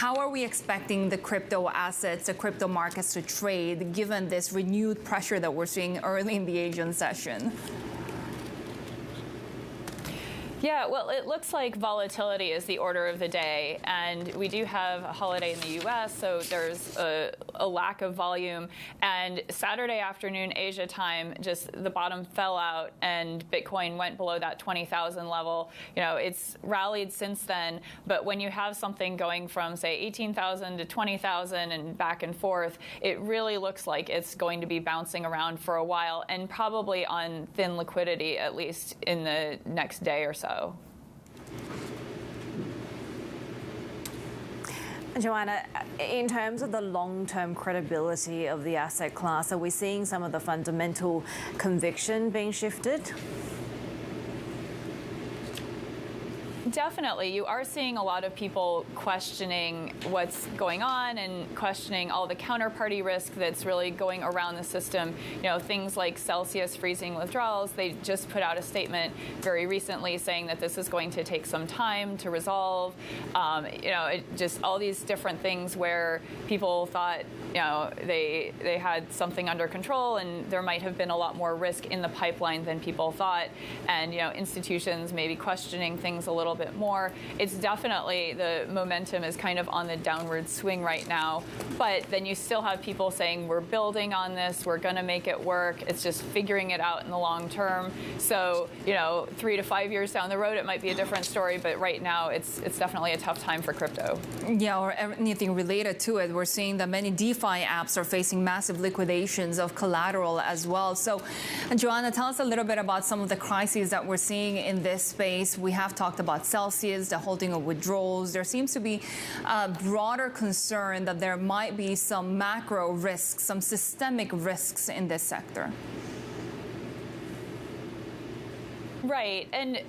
how are we expecting the crypto assets, the crypto markets to trade, given this renewed pressure that we're seeing early in the Asian session? Yeah, well, it looks like volatility is the order of the day, and we do have a holiday in the U.S., so there's a lack of volume. And Saturday afternoon, Asia time, just the bottom fell out, and Bitcoin went below that 20,000 level. You know, it's rallied since then, but when you have something going from, say, 18,000 to 20,000 and back and forth, it really looks like it's going to be bouncing around for a while, and probably on thin liquidity, at least in the next day or so. Joanna, in terms of the long-term credibility of the asset class, are we seeing some of the fundamental conviction being shifted? Definitely. You are seeing a lot of people questioning what's going on and questioning all the counterparty risk that's really going around the system. You know, things like Celsius freezing withdrawals, they just put out a statement very recently saying that this is going to take some time to resolve. You know, just all these different things where people thought, you know, they had something under control, and there might have been a lot more risk in the pipeline than people thought. And, you know, institutions maybe questioning things a little bit more. It's definitely, the momentum is kind of on the downward swing right now. But then you still have people saying, we're building on this, we're going to make it work. It's just figuring it out in the long term. So, you know, 3 to 5 years down the road, it might be a different story. But right now, it's definitely a tough time for crypto. Yeah, or anything related to it. We're seeing that many DeFi apps are facing massive liquidations of collateral as well. So, Joanna, tell us a little bit about some of the crises that we're seeing in this space. We have talked about Celsius, the holding of withdrawals. There seems to be a broader concern that there might be some macro risks, some systemic risks in this sector. Right. And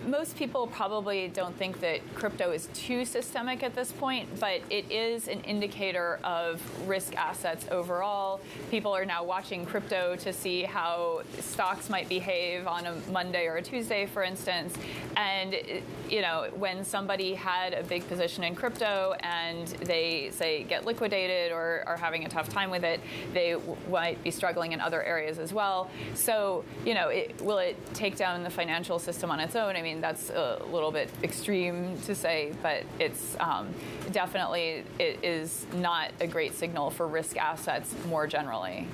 most people probably don't think that crypto is too systemic at this point, but it is an indicator of risk assets overall. People are now watching crypto to see how stocks might behave on a Monday or a Tuesday, for instance. And, you know, when somebody had a big position in crypto and they, say, get liquidated or are having a tough time with it, they might be struggling in other areas as well. So, you know, will it take down the financial system on its own? I mean, that's a little bit extreme to say, but it's definitely, it is not a great signal for risk assets more generally.